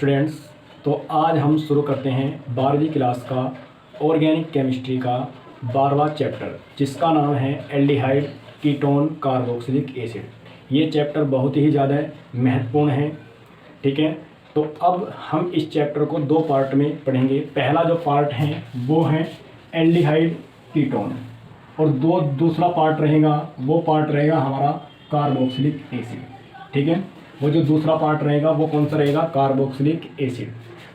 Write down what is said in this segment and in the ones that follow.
Students, तो आज हम शुरू करते हैं 12वीं क्लास का ऑर्गेनिक केमिस्ट्री का 12वां चैप्टर, जिसका नाम है एल्डिहाइड कीटोन कार्बोक्सिलिक एसिड। ये चैप्टर बहुत ही ज़्यादा महत्वपूर्ण है। ठीक है, तो अब हम इस चैप्टर को दो पार्ट में पढ़ेंगे। पहला जो पार्ट है वो है एल्डिहाइड कीटोन, और दूसरा पार्ट रहेगा, वो पार्ट रहेगा हमारा कार्बोक्सिलिक एसिड। ठीक है, वो जो दूसरा पार्ट रहेगा वो कौन सा रहेगा? Carboxylic acid.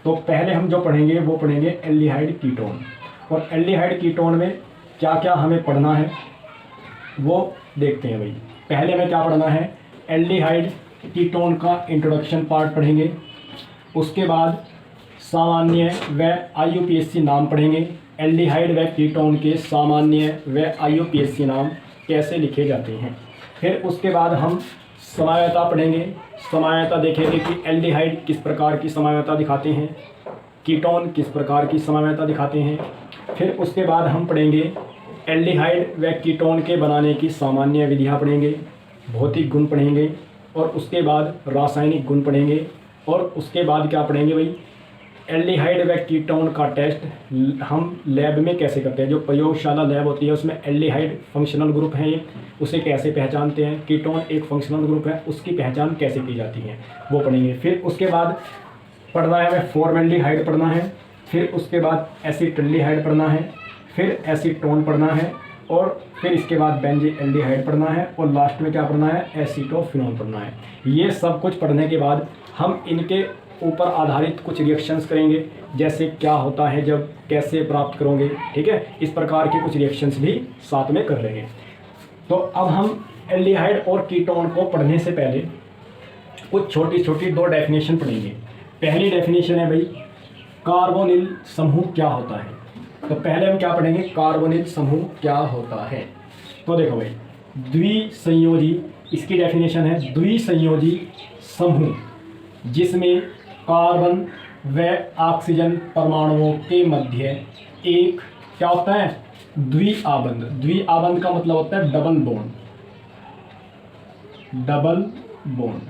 तो पहले हम जो पढ़ेंगे वो पढ़ेंगे एल्डिहाइड कीटोन। और एल्डिहाइड कीटोन में क्या क्या हमें पढ़ना है वो देखते हैं भाई। पहले हमें क्या पढ़ना है? एल्डिहाइड कीटोन का इंट्रोडक्शन पार्ट पढ़ेंगे। उसके बाद सामान्य व IUPAC नाम पढ़ेंगे। एल्डिहाइड व कीटोन के सामान्य व IUPAC नाम कैसे लिखे जाते हैं। फिर उसके बाद हम समायता पढ़ेंगे। समायता देखेंगे कि एल्डिहाइड किस प्रकार की समायता दिखाते हैं, कीटोन किस प्रकार की समायता दिखाते हैं। फिर उसके बाद हम पढ़ेंगे एल्डिहाइड व कीटोन के बनाने की सामान्य विधियाँ पढ़ेंगे, भौतिक गुण पढ़ेंगे, और उसके बाद रासायनिक गुण पढ़ेंगे। और उसके बाद क्या पढ़ेंगे भाई? एल्डिहाइड व कीटोन का टेस्ट हम लैब में कैसे करते हैं। जो प्रयोगशाला लैब होती है उसमें एल्डिहाइड फंक्शनल ग्रुप है, उसे कैसे पहचानते हैं, कीटोन एक फंक्शनल ग्रुप है, उसकी पहचान कैसे की जाती है, वो पढ़ेंगे। फिर उसके बाद पढ़ना है हमें फॉर्मेल्डिहाइड पढ़ना है। फिर उसके बाद एसीटल्डिहाइड पढ़ना है। फिर एसीटोन पढ़ना है, और फिर इसके बाद बेंजीएल्डिहाइड पढ़ना है, और लास्ट में क्या पढ़ना है? एसीटोफिनोन पढ़ना है। ये सब कुछ पढ़ने के बाद हम इनके ऊपर आधारित कुछ रिएक्शंस करेंगे, जैसे क्या होता है जब, कैसे प्राप्त करोगे। ठीक है, इस प्रकार के कुछ रिएक्शंस भी साथ में कर लेंगे। तो अब हम एल्डिहाइड और कीटोन को पढ़ने से पहले कुछ छोटी छोटी दो डेफिनेशन पढ़ेंगे। पहली डेफिनेशन है भाई, कार्बोनिल समूह क्या होता है। तो पहले हम क्या पढ़ेंगे? कार्बोनिल समूह क्या होता है। तो देखो भाई, द्विसंयोजी, इसकी डेफिनेशन है द्विसंयोजी समूह जिसमें कार्बन व ऑक्सीजन परमाणुओं के मध्य एक क्या होता है? द्विआबंध। द्विआबंध का मतलब होता है डबल बॉन्ड। डबल बॉन्ड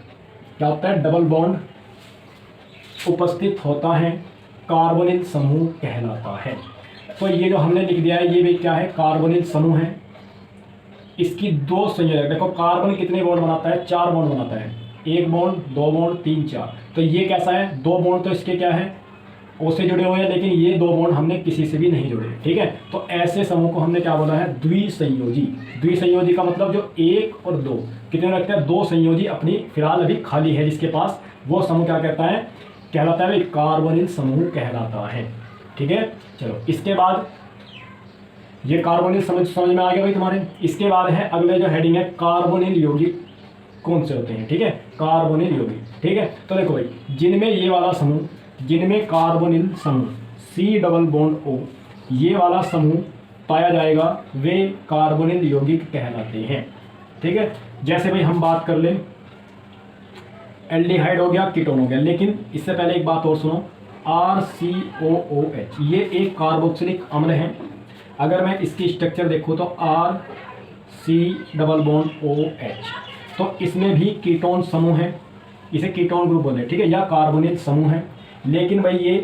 क्या होता है? डबल बॉन्ड उपस्थित होता है, कार्बोनिल समूह कहलाता है। तो ये जो हमने लिख दिया है ये भी क्या है? कार्बोनिल समूह है। इसकी दो संयोजक, देखो कार्बन कितने बॉन्ड बनाता है? 4 बॉन्ड बनाता है। 1 बॉन्ड, 2 बॉन्ड, 3, 4। तो ये कैसा है? 2 बॉन्ड तो इसके क्या है? O से जुड़े हुए हैं, लेकिन ये 2 बॉन्ड हमने किसी से भी नहीं जुड़े। ठीक है, तो ऐसे समूह को हमने क्या बोला है? द्विसंयोजी। द्विसंयोजी का मतलब जो 1 और 2 कितने रखते हैं? 2 संयोजी अपनी फिलहाल अभी खाली है जिसके पास, वो समूह क्या कहता है? कहलाता है कार्बोनिल समूह कहलाता है। ठीक है, चलो इसके बाद ये कार्बोनिल समझ में आ गया भाई तुम्हारे। इसके बाद है अगले जो हेडिंग है, कार्बोनिल यौगिक कौन से होते हैं। ठीक है, कार्बोनिल यौगिक। ठीक है, तो देखो भाई, जिनमें ये वाला समूह, जिनमें कार्बोनिल समूह C+O ये वाला समूह पाया जाएगा, वे कार्बोनिल यौगिक कहलाते हैं। ठीक है, जैसे भाई हम बात कर लें, एल्डिहाइड हो गया, कीटोन हो गया, लेकिन इससे पहले एक बात और सुनो, RCOOH ये एक कार्बोक्सिलिक अम्ल है। अगर मैं इसकी स्ट्रक्चर देखूँ तो RC+OH, तो इसमें भी कीटोन समूह है, इसे कीटोन ग्रुप बोलते हैं। ठीक है, या कार्बोनिल समूह है, लेकिन भाई ये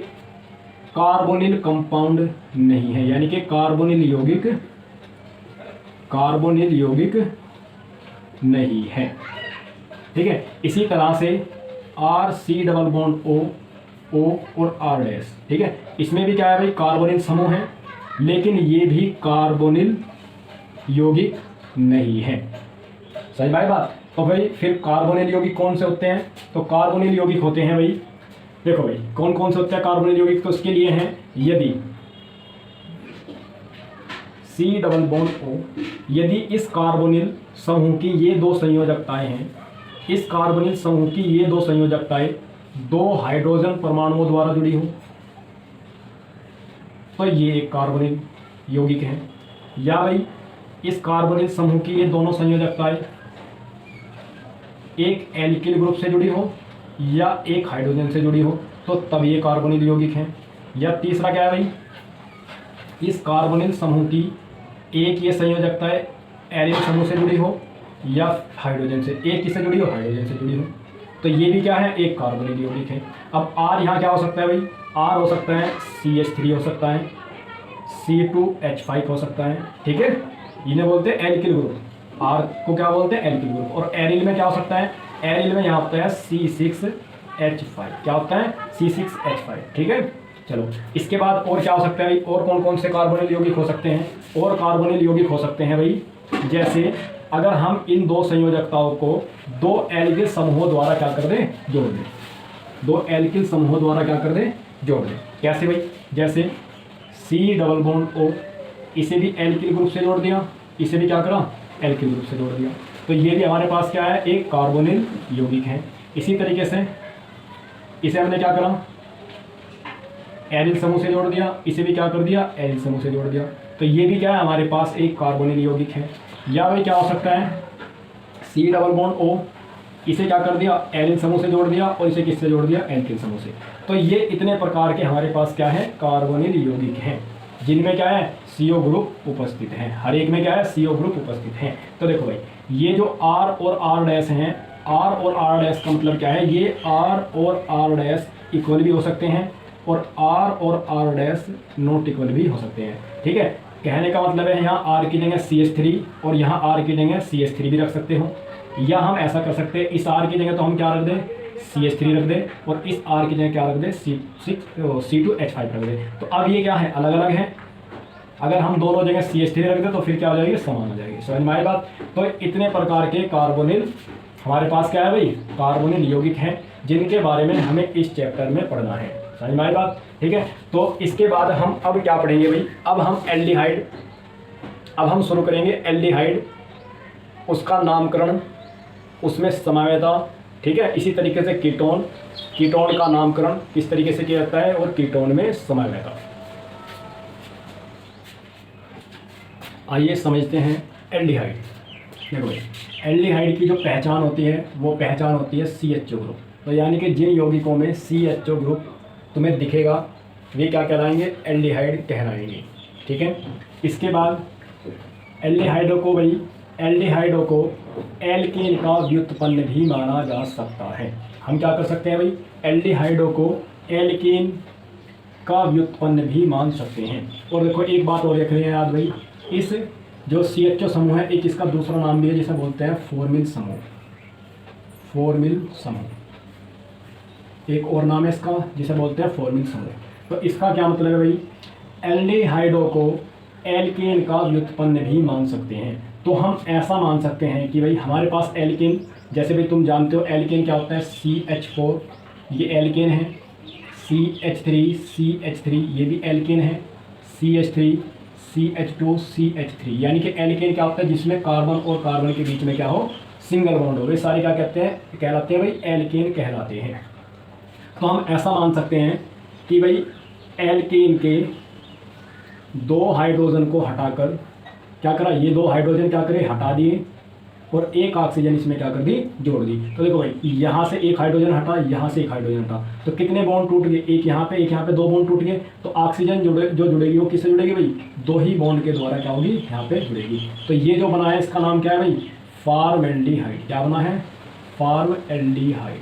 कार्बोनिल कंपाउंड नहीं है, यानी कि कार्बोनिल यौगिक नहीं है। ठीक है, इसी तरह से RC+O और R'। ठीक है, इसमें भी क्या है भाई? कार्बोनिल समूह है, लेकिन ये भी कार्बोनिल यौगिक नहीं है। सही भाई बात। तो भाई फिर कार्बोनिल यौगिक कौन से होते हैं? तो कार्बोनिल यौगिक होते हैं भाई, देखो भाई कौन कौन से होते हैं कार्बोनिल यौगिक। तो इसके लिए हैं, यदि C+O, यदि इस कार्बोनिल समूह की ये 2 संयोजकताएं हैं, इस कार्बोनिल समूह की ये 2 संयोजकताएं 2 हाइड्रोजन परमाणुओं द्वारा जुड़ी हों, तो ये एक कार्बोनिल यौगिक है। या भाई इस कार्बोनिल समूह की ये दोनों संयोजकताएं एक एल्किल ग्रुप से जुड़ी हो या एक हाइड्रोजन से जुड़ी हो, तो तब ये कार्बोनिल यौगिक हैं। या तीसरा क्या है भाई? इस कार्बोनिल समूह की एक ये संयोजकता है एरिन समूह से जुड़ी हो या हाइड्रोजन से, एक किससे जुड़ी हो? हाइड्रोजन से जुड़ी हो। तो ये भी क्या है, एक कार्बोनिल यौगिक है। अब R यहाँ क्या हो सकता है भाई, R हो सकता है CH3 हो सकता है, C2H5 हो सकता है, ठीक है। इन्हें बोलते हैं एल्किल ग्रुप, R को क्या बोलते हैं, एल्किल ग्रुप। और एरिल में क्या हो सकता है, एरिल में यहाँ होता है C6H5, क्या होता है, C6H5, ठीक है। चलो इसके बाद और क्या हो सकता है भाई, और कौन कौन से कार्बोनिल यौगिक हो सकते हैं, और कार्बोनिल यौगिक हो सकते हैं भाई, जैसे अगर हम इन दो संयोजकताओं को दो एल्किल समूहों द्वारा क्या कर दें, जोड़ दें, दो एल्किल समूहों द्वारा क्या कर दें, जोड़ दें। कैसे भाई, जैसे C डबल बॉन्ड O, इसे भी एल्किल ग्रुप से जोड़ दिया, इसे भी क्या करा, एल्किल ग्रुप से जोड़ दिया, तो ये भी हमारे पास क्या है, एक कार्बोनिल यौगिक है। इसी तरीके से इसे हमने क्या करा, एरिल समूह से जोड़ दिया, इसे भी क्या कर दिया, एरिल समूह से जोड़ दिया, तो ये भी क्या है, हमारे पास एक कार्बोनिल यौगिक है। या भाई क्या हो सकता है, C डबल बॉन्ड O, इसे क्या कर दिया, एरिल समूह से जोड़ दिया, और इसे किससे जोड़ दिया, एल्किल समूह से। तो ये इतने प्रकार के हमारे पास क्या है, कार्बोनिल यौगिक हैं, जिनमें क्या है, CO ग्रुप उपस्थित है। हर एक में क्या है, CO ग्रुप उपस्थित है। तो देखो भाई, ये जो R और R डैश हैं, R और R डैश का मतलब क्या है, ये R और R डैश इक्वल भी हो सकते हैं, और R और R डैश नॉट इक्वल भी हो सकते हैं, ठीक है। कहने का मतलब है, यहाँ R की जगह CH3 और यहाँ R की जगह CH3 भी रख सकते हो, या हम ऐसा कर सकते हैं, इस R की जगह तो हम क्या रख दें, CH3 रख दें, और इस R की जगह क्या रख दें, C2H5 रख दें। तो अब ये क्या है, अलग अलग है। अगर हम दोनों जगह CH3 रख दें तो फिर क्या हो जाएगी, समान हो जाएगी। समझ में आई बात। तो इतने प्रकार के कार्बोनिल हमारे पास क्या है भाई, कार्बोनिल यौगिक हैं, जिनके बारे में हमें इस चैप्टर में पढ़ना है। समझ में आई बात, ठीक है। तो इसके बाद हम अब क्या पढ़ेंगे भाई, अब हम एल्डिहाइड, अब हम शुरू करेंगे एल्डिहाइड, उसका नामकरण, उसमें समावेता, ठीक है। इसी तरीके से कीटोन, कीटोन का नामकरण किस तरीके से किया जाता है, और कीटोन में समावेता। आइए समझते हैं एल्डिहाइड। देखो भाई, एल्डिहाइड की जो पहचान होती है, वो पहचान होती है CHO ग्रुप। तो यानी कि जिन यौगिकों में CHO ग्रुप तुम्हें दिखेगा, वे क्या कहलाएंगे, एल्डिहाइड कहलाएंगे, ठीक है। इसके बाद एल्डिहाइडों को भाई, एल्डिहाइडों को एल्केन का व्युत्पन्न भी माना जा सकता है। हम क्या कर सकते हैं भाई, एल्डिहाइडों को एल्केन का व्युत्पन्न भी मान सकते हैं। और देखो एक बात और रख लें याद भाई, इस जो CHO समूह है, एक इसका दूसरा नाम भी है, जिसे बोलते हैं फॉर्मिल समूह, फॉर्मिल समूह, एक और नाम है इसका, जिसे बोलते हैं फॉर्मिल समूह। तो इसका क्या मतलब है भाई, एल्डिहाइडों को एल्केन का व्युत्पन्न भी मान सकते हैं। तो हम ऐसा मान सकते हैं कि भाई हमारे पास एल्केन, जैसे भाई तुम जानते हो एल्केन क्या होता है, CH4, ये एल्केन है, CH3 ये भी एल्केन है, CH3 CH2 CH3, यानी कि एल्केन क्या होता है, जिसमें कार्बन और कार्बन के बीच में क्या हो, सिंगल बॉन्ड हो, वे सारे क्या कहते हैं, कहलाते हैं भाई एल्केन कहलाते हैं। तो हम ऐसा मान सकते हैं कि भाई एल्केन के दो हाइड्रोजन को हटाकर क्या करा, ये दो हाइड्रोजन क्या करे, हटा दिए, और एक ऑक्सीजन इसमें क्या कर दी, जोड़ दी। तो देखो भाई, यहाँ से एक हाइड्रोजन हटा, यहाँ से एक हाइड्रोजन हटा, तो कितने बॉन्ड टूट गए, एक यहाँ पे, एक यहाँ पे, दो बॉन्ड टूट गए। तो ऑक्सीजन जो जुड़ेगी वो किससे जुड़ेगी भाई, दो ही बॉन्ड के द्वारा क्या होगी, यहाँ पे जुड़ेगी। तो ये जो बना है इसका नाम क्या है भाई, फॉर्मल्डिहाइड। क्या बना है, फॉर्मल्डिहाइड।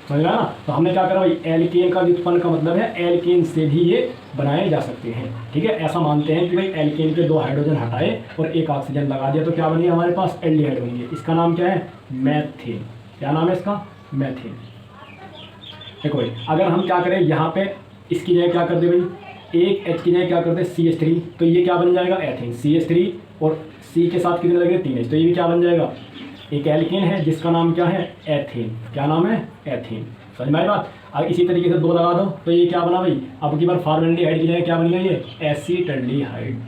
समझ रहा ना। तो हमने क्या करा भाई, एल्केन का व्युत्पन्न का मतलब है एल्केन से भी ये बनाए जा सकते हैं, ठीक है। ऐसा मानते हैं कि भाई एल्केन के दो हाइड्रोजन हटाए और एक ऑक्सीजन लगा दिया, तो क्या बनी हमारे पास, एल्डिहाइड बनेंगे। इसका नाम क्या है, मैथेन। क्या नाम है इसका, मैथेन। देखो भाई, अगर हम क्या करें, यहाँ पे इसकी जगह क्या कर दे भाई, एक H की जगह क्या कर दे, CH3, तो ये क्या बन जाएगा, एथेन। CH3 और C के साथ कितने लगे, 3H, तो ये भी क्या बन जाएगा, एक एल्केन है जिसका नाम क्या है, एथेन। क्या नाम है, एथेन। समझ में आई बात। अब इसी तरीके से दो लगा दो, तो ये क्या बना भाई, अब की बार फॉर्मल्डिहाइड की जगह क्या बन गया, ये एसीटल्डिहाइड,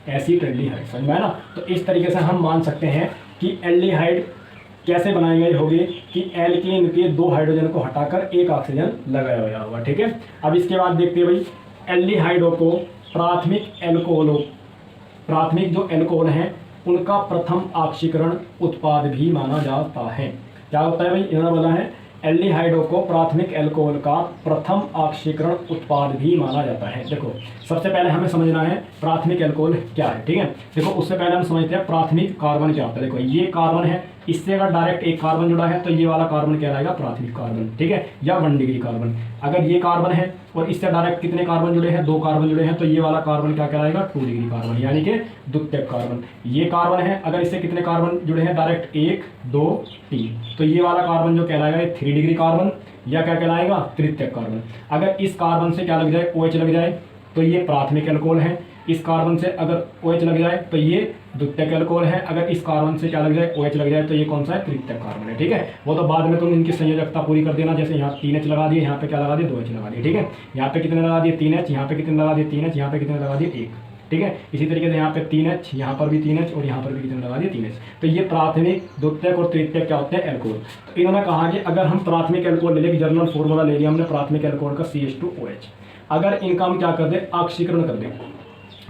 एसीटल्डिहाइड। समझ में आया ना। तो इस तरीके से हम मान सकते हैं कि एल्डिहाइड कैसे बनाए गए होंगे, कि एल्केन के दो हाइड्रोजन को हटाकर एक ऑक्सीजन लगाया हुआ होगा, ठीक है। अब इसके बाद देखते हैं भाई, एल्डिहाइडों को प्राथमिक एल्कोहलों, प्राथमिक जो एल्कोहल हैं उनका प्रथम ऑक्सीकरण उत्पाद भी माना जाता है। क्या होता है भाई, इन्होंने बोला है एल्डिहाइडों को प्राथमिक एल्कोहल का प्रथम ऑक्सीकरण उत्पाद भी माना जाता है। देखो सबसे पहले हमें समझना है प्राथमिक एल्कोहल क्या है, ठीक है। देखो उससे पहले हम समझते हैं प्राथमिक कार्बन क्या होता है। देखो ये कार्बन है, इससे अगर डायरेक्ट एक कार्बन जुड़ा है तो ये वाला कार्बन कहलाएगा प्राथमिक कार्बन, ठीक है, या 1 डिग्री कार्बन। अगर ये कार्बन है और इससे डायरेक्ट कितने कार्बन जुड़े हैं, 2 कार्बन जुड़े हैं, तो ये वाला कार्बन क्या कहलाएगा, 2 डिग्री कार्बन, यानी कि द्वितीयक कार्बन। ये कार्बन है, अगर इससे कितने कार्बन जुड़े हैं डायरेक्ट, 1 2 3, तो ये वाला कार्बन जो कहलाएगा ये 3 डिग्री कार्बन, या क्या कहलाएगा, तृतीयक कार्बन। अगर इस कार्बन से क्या लग जाए, OH लग जाए, तो ये प्राथमिक एल्कोहल है। इस कार्बन से अगर OH लग जाए तो ये द्वितीयक एल्कोहल है। अगर इस कार्बन से क्या लग जाए, OH लग जाए, तो ये कौन सा है, तृतीयक कार्बन है, ठीक है। वो तो बाद में तुम इनकी संयोजकता पूरी कर देना, जैसे यहाँ 3H लगा दिए, यहाँ पे क्या लगा दिए, 2H लगा दिए, ठीक है। यहाँ पे कितने लगा दिए, 3H, यहाँ पे कितने लगा दिए, 3H, यहाँ पे कितने लगा दिए, 1, ठीक है। इसी तरीके से यहाँ पे 3H, यहाँ पर भी 3H, और यहाँ पर भी कितने लगा दिए, 3H। तो ये प्राथमिक, द्वितीयक और तृतीयक क्या होते हैं, एल्कोहल। तो इन्होंने कहा कि अगर हम प्राथमिक एल्कोहल ले लें, जर्नल फॉर्मूला ले लिया हमने प्राथमिक एल्कोहल का CH2OH, अगर इनका हम क्या कर दें, ऑक्सीकरण कर दें,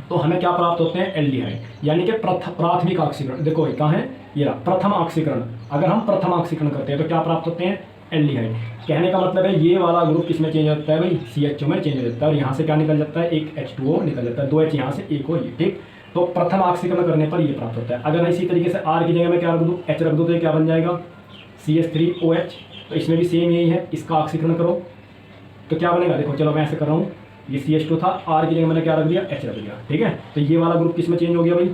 तो हमें क्या प्राप्त होते हैं, एल्डिहाइड, यानी कि प्राथमिक ऑक्सीकरण। देखो ये कहाँ है, ये प्रथम ऑक्सीकरण। अगर हम प्रथम ऑक्सीकरण करते हैं तो क्या प्राप्त होते हैं, एल्डिहाइड। कहने का मतलब है ये वाला ग्रुप किसमें चेंज होता है भाई, CHO में चेंज हो जाता है, और यहाँ से क्या निकल जाता है, एक H2O निकल जाता है, 2H यहाँ से, 1 और ये, ठीक। तो प्रथम ऑक्सीकरण करने पर ये प्राप्त होता है। अगर मैं इसी तरीके से R की जगह में क्या रख दूँ, H रख दूँ, तो ये क्या बन जाएगा, CH3OH। तो इसमें भी सेम यही है, इसका ऑक्सीकरण करो तो क्या बनेगा, देखो चलो मैं ऐसे कर रहा हूँ, ये CH2 था, R की जगह मैंने क्या रख दिया, H रख दिया, ठीक है। तो ये वाला ग्रुप किस में चेंज हो गया भाई,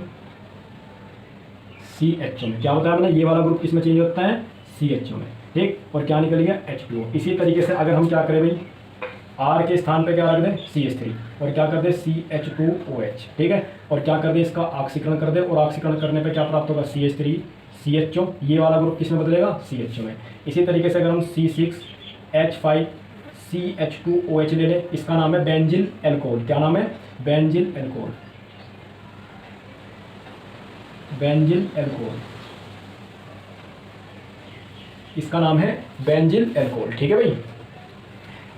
CHO में। क्या बताया मैंने, ये वाला ग्रुप किस में चेंज होता है, CHO में, ठीक। और क्या निकल गया, H2O। इसी तरीके से अगर हम क्या करें भाई, R के स्थान पे क्या रख दें, CH3, और क्या कर दें, CH2OH, ठीक है। और क्या कर दें, इसका ऑक्सीकरण कर दें, और ऑक्सीकरण करने पे क्या प्राप्त होगा, CH3 CHO, ये वाला ग्रुप किस में बदलेगा, CHO में। इसी तरीके से अगर हम C6H5 CH2OH ले लें, इसका नाम है बेंजिल एल्कोहल। क्या नाम है, बेंजिल एल्कोहल, बेंजिल एल्कोहल, इसका नाम है बेंजिल एल्कोहल, ठीक है भाई।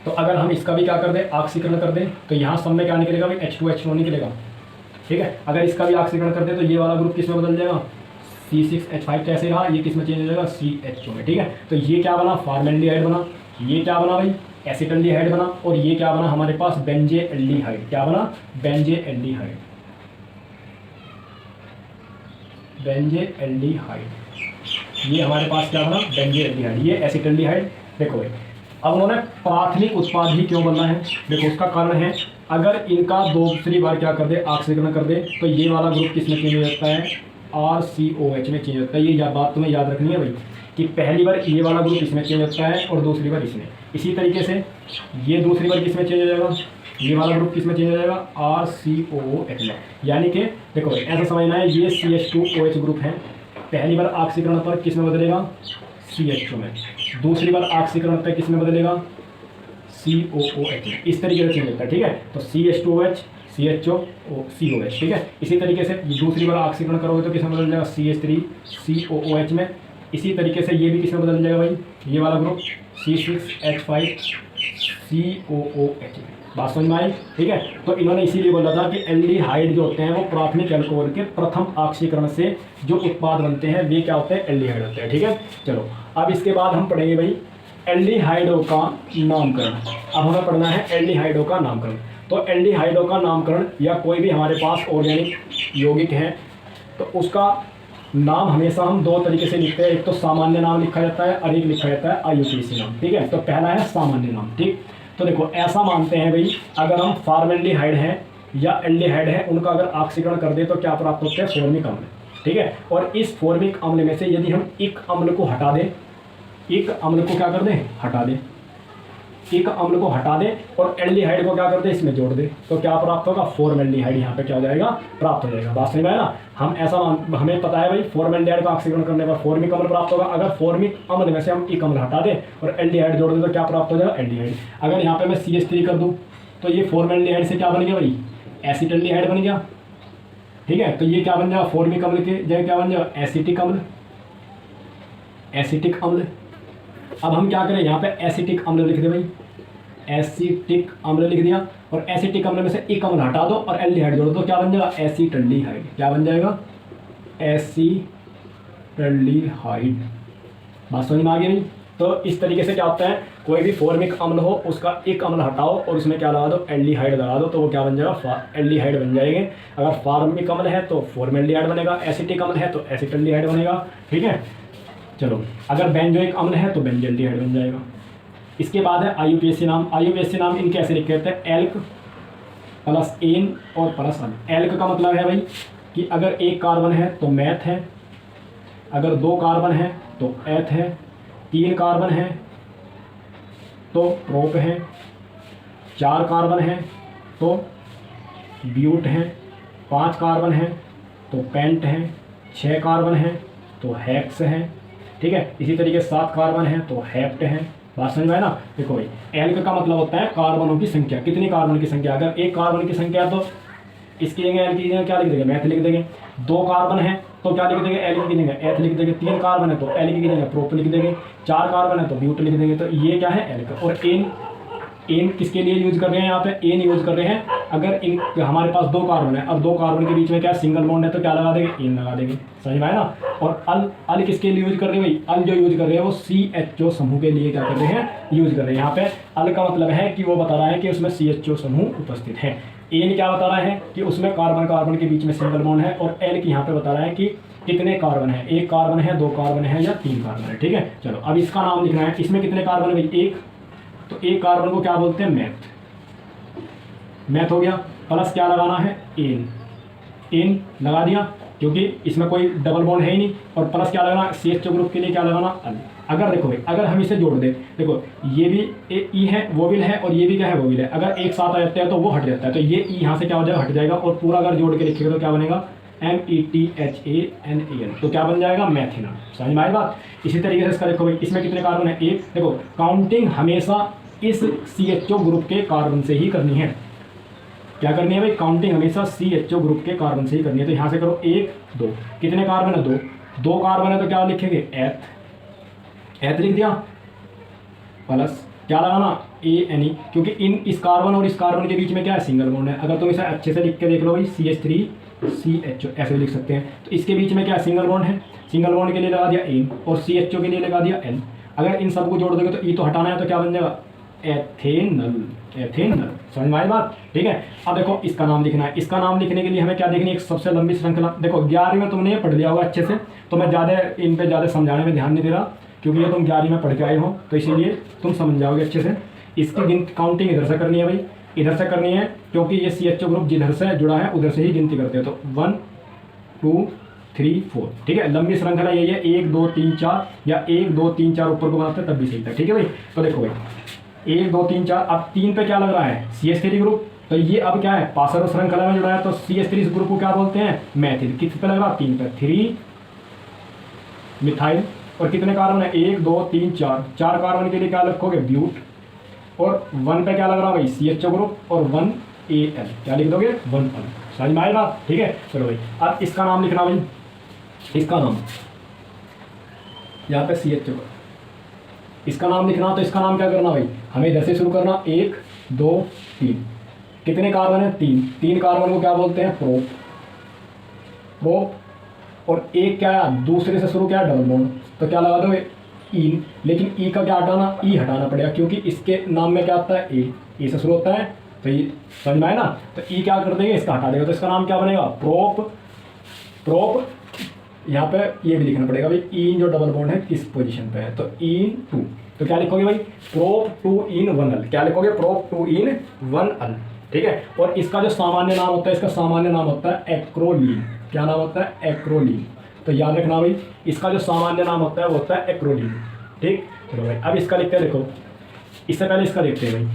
तो अगर हम इसका भी क्या कर दें, ऑक्सीकरण कर दें, तो यहाँ सब में क्या निकलेगा भाई, H2H2 निकलेगा, ठीक है। अगर इसका भी ऑक्सीकरण कर दें तो ये वाला ग्रुप किस में बदल जाएगा, C6H5 कैसे रहा, ये किस में चेंज हो जाएगा, CHO में, ठीक है। तो ये क्या बना, फॉर्मेल्डिहाइड बना, ये क्या बना भाई, एसिटल्डिहाइड बना, और ये क्या बना हमारे पास, बेंजेल्डिहाइड। क्या बना, बेंजेल्डिहाइड, बेंजेल्डिहाइड, ये हमारे पास क्या बना, बेंजेल्डिहाइड, ये एसिटल्डिहाइड। देखो भाई, अब उन्होंने प्राथमिक उत्पाद ही क्यों बनना है, देखो उसका कारण है, अगर इनका दूसरी बार क्या कर दे, ऑक्सीकरण कर दे, तो ये वाला ग्रुप किस में चेंज हो जाता है, RCOH में चेंज होता है। ये बात तुम्हें याद रखनी है भाई, कि पहली बार ये वाला ग्रुप इसमें चेंज होता है और दूसरी बार इसमें। इसी तरीके से ये दूसरी बार किस में चेंज हो जाएगा, ये वाला ग्रुप किस में चेंज हो जाएगा, RCOH में। यानी कि देखो ऐसा समझना है, ये CH2OH ग्रुप है, पहली बार ऑक्सीकरण पर किस में बदलेगा, CHO में, दूसरी बार ऑक्सीकरण पर किस में बदलेगा, COOH में। इस तरीके से चेंज होता है, ठीक है। तो CH2OH CHO COH, ठीक है। इसी तरीके से दूसरी बार ऑक्सीकरण करोगे तो किस में बदल जाएगा, CH3 COOH में। इसी तरीके से ये भी किस में बदल जाएगा भाई, ये वाला ग्रुप C6H5 COOH में। बात समझ में आई, ठीक है। तो इन्होंने इसीलिए बोला था कि एल्डिहाइड जो होते हैं वो प्राथमिक एल्कोहल के प्रथम ऑक्सीकरण से जो उत्पाद बनते हैं वे क्या होते हैं, एल्डिहाइड होते हैं, ठीक है। चलो अब इसके बाद हम पढ़ेंगे भाई एल्डिहाइडों का नामकरण। अब हमें पढ़ना है एल्डिहाइडों का नामकरण। तो एल्डिहाइडों का नामकरण या कोई भी हमारे पास ऑर्गेनिक यौगिक है तो उसका नाम हमेशा हम 2 तरीके से लिखते हैं, एक तो सामान्य नाम लिखा जाता है और एक लिखा जाता है IUPAC नाम, ठीक है। तो पहला है सामान्य नाम, ठीक। तो देखो ऐसा मानते हैं भाई, अगर हम फॉर्मेल्डिहाइड है या एल्डिहाइड है उनका अगर ऑक्सीकरण कर दे तो क्या प्राप्त होते हैं, फॉर्मिक अम्ल, ठीक है। और इस फॉर्मिक अम्ल में से यदि हम एक अम्ल को हटा दें, एक अम्ल को क्या कर दें, हटा दें, एक अम्ल को हटा दें और एल्डिहाइड को क्या कर दें, इसमें जोड़ दें, तो क्या प्राप्त होगा, फॉर्मेल्डिहाइड यहाँ पे क्या हो जाएगा, प्राप्त हो जाएगा। बात समझ में आया ना। हम ऐसा हमें पता है भाई फॉर्मेल्डिहाइड का ऑक्सीकरण करने पर फॉर्मिक अम्ल प्राप्त होगा। अगर फॉर्मिक अम्ल में से हम एक अम्ल हटा दें और एल्डिहाइड जोड़ दें तो क्या प्राप्त हो जाएगा, एल्डिहाइड। अगर यहाँ पे मैं CH3 कर दूँ तो ये फॉर्मेल्डिहाइड से क्या बन गया भाई, एसिटल्डिहाइड बन गया, ठीक है। तो ये क्या बन जाएगा, फॉर्मिक अम्ल की जगह क्या बन जाएगा, एसिटिक अम्ल, एसिटिक अम्ल। अब हम क्या करें, यहाँ पे एसिटिक अम्ल लिख दे भाई, एसिटिक अम्ल लिख दिया, और एसिटिक अम्ल में से एक अम्ल हटा दो और एल्डिहाइड जोड़ दो, क्या बन जाएगा, एसिटल्डिहाइड। क्या बन जाएगा, एसिटल्डिहाइड। बात समझ में आ गई नहीं। तो इस तरीके से क्या होता है, कोई भी फॉर्मिक अम्ल हो उसका एक अम्ल हटाओ और उसमें क्या लगा दो, एल्डिहाइड लगा दो, तो वो क्या बन जाएगा, एल्डिहाइड बन जाएंगे। अगर फॉर्मिक अम्ल है तो फॉर्मेल्डिहाइड बनेगा, एसिटिक अम्ल है तो एसिटल्डिहाइड बनेगा, ठीक है। चलो, अगर बेंजोइक अम्ल है तो बेंजल्डिहाइड बन जाएगा। इसके बाद है आईयूपीएसी नाम। आईयूपीएसी नाम इनके ऐसे लिखे होते हैं, एल्क प्लस एन और प्लस अल। एल्क का मतलब है भाई कि अगर एक कार्बन है तो मैथ है, अगर दो कार्बन है तो एथ है, तीन कार्बन है तो प्रोप है, चार कार्बन है तो ब्यूट है, पांच कार्बन है तो पेंट है, छः कार्बन है तो हेक्स है, ठीक है। इसी तरीके सात कार्बन है तो हेप्ट है। बात समझ में आए ना। देखो भाई, एल्क का मतलब होता है कार्बनों की संख्या, कितनी कार्बन की संख्या। अगर एक कार्बन की संख्या है तो इसकी जगह एल की जगह क्या लिख देंगे, मैथ लिख देंगे। दो कार्बन है तो क्या लिख देंगे, एल की जगह एथ लिख देंगे। तीन कार्बन है तो एल की जगह प्रोप लिख देंगे। चार कार्बन है तो ब्यूट लिख देंगे। तो ये क्या है, एल्क। और एन किसके लिए यूज कर रहे हैं, यहाँ पे एन यूज कर रहे हैं अगर इन हमारे पास दो कार्बन है और दो कार्बन के बीच में क्या सिंगल बॉन्ड है तो क्या लगा देंगे, एन लगा देंगे। समझ में आया ना। और अल किसके लिए यूज कर रहे हैं भाई, अल जो यूज कर रहे हैं वो CHO समूह के लिए क्या कर रहे हैं, यूज कर रहे हैं। यहाँ पे अल का मतलब है कि वो बता रहा है कि उसमें CHO समूह उपस्थित है। एन क्या बता रहा है कि उसमें कार्बन कार्बन के बीच में सिंगल बॉन्ड है। और एल की यहाँ पे बता रहा है कि कितने कार्बन है, एक कार्बन है, दो कार्बन है या तीन कार्बन है, ठीक है। चलो अब इसका नाम लिखना है। इसमें कितने कार्बन है भाई, एक। तो एक कार्बन को क्या बोलते हैं, मैथ हो गया। प्लस क्या लगाना है, एन लगा दिया क्योंकि इसमें कोई डबल बॉन्ड है ही नहीं। और प्लस क्या लगाना, CHO ग्रुप के लिए क्या लगाना, अल। अगर देखो भाई, अगर हम इसे जोड़ दें, देखो ये भी ई है, वोविल है, और ये भी क्या है, वोविल है। अगर एक साथ आ जाते हैं तो वो हट जाता है, तो ये ई यहाँ से क्या हो जाएगा, हट जाएगा। और पूरा अगर जोड़ के लिखेगा तो क्या बनेगा, METHANAN। तो क्या बन जाएगा, मैथिनॉल। समझ में आई बात। इसी तरीके से इसका देखो भाई, इसमें कितने कार्बन है, एक। देखो काउंटिंग हमेशा इस CHO ग्रुप के कार्बन से ही करनी है। क्या करनी है भाई, काउंटिंग हमेशा CHO ग्रुप के कार्बन से ही करनी है। तो यहाँ से करो, एक दो, कितने कार्बन है, दो कार्बन है तो क्या लिखेंगे, एथ लिख दिया। प्लस क्या लगाना, ANE, क्योंकि इस कार्बन और इस कार्बन के बीच में क्या है, सिंगल बॉन्ड है। अगर तुम इसे अच्छे से लिख के देख लो भाई, CH3CHO ऐसे लिख सकते हैं। तो इसके बीच में क्या सिंगल बॉन्ड है, सिंगल बॉन्ड के लिए लगा दिया A और CHO के लिए लगा दिया N। अगर इन सबको जोड़ दोगे तो E तो हटाना है, तो क्या बन जाएगा, एथेनल। समझ में आई बात, ठीक है। अब देखो इसका नाम लिखना है। इसका नाम लिखने के लिए हमें क्या देखनी है, एक सबसे लंबी श्रृंखला। देखो 11वीं में तुमने ये पढ़ लिया होगा अच्छे से, तो मैं ज़्यादा इन पे ज़्यादा समझाने में ध्यान नहीं दे रहा क्योंकि ये तुम 11वीं में पढ़ के आए हो, तो इसीलिए तुम समझ जाओगे अच्छे से। इसकी गिनती काउंटिंग इधर से करनी है भाई, इधर से करनी है क्योंकि ये CHO ग्रुप जिधर से जुड़ा है उधर से ही गिनती करते हैं। तो 1 2 3 4, ठीक है। लंबी श्रृंखला यही है, 1 2 3 4 या 1 2 3 4 ऊपर को बनाते हैं तब भी सही था, ठीक है भाई। तो देखो भाई 1 2 3 4, अब 3 पे क्या लग रहा है, CH3 ग्रुप। तो ये अब क्या है, पासर श्रृंखला में जुड़ा है, तो CH3 ग्रुप को क्या बोलते हैं, मैथिल। किस पे लग रहा है, 3 पे, 3 मिथाइल। और कितने कार्बन है, 1 2 3 4, 4 कार्बन के लिए क्या लिखोगे, ब्यूट। और 1 पे क्या लग रहा है भाई, CHO ग्रुप। और 1 AL क्या लिख दोगे, 1 अल। समझ में आएगा, ठीक है। चलो भाई अब इसका नाम लिखना भाई, इसका नाम यहाँ पे CHO, इसका नाम लिखना। तो इसका नाम क्या करना भाई, हमें इधर से शुरू करना, 1 2 3। कितने कार्बन है, 3 कार्बन को क्या बोलते हैं, प्रोप। और एक क्या है, दूसरे से शुरू क्या है, डबल बॉन्ड। तो क्या लगा दो, इन। लेकिन ई का क्या हटाना, ई हटाना पड़ेगा क्योंकि इसके नाम में क्या आता है, ए से शुरू होता है। तो ये समझ में आए ना। तो ई क्या कर देंगे, इसका हटा देगा। तो इसका नाम क्या बनेगा, प्रोप। यहाँ पे ये भी लिखना पड़ेगा भाई, इन जो डबल बॉन्ड है किस पोजीशन पे है, तो इन 2। तो क्या लिखोगे भाई, प्रोप 2 इन 1 अल। क्या लिखोगे, प्रोप 2 इन 1 अल, ठीक है। और इसका जो सामान्य नाम होता है, इसका सामान्य नाम होता है एक्रोलीन। क्या नाम होता है, एक्रोलीन। तो याद रखना भाई, इसका जो सामान्य नाम होता है वो होता है एक्रोलीन, ठीक। चलो भाई अब इसका लिखते हैं। देखो इससे पहले इसका देखते हैं भाई,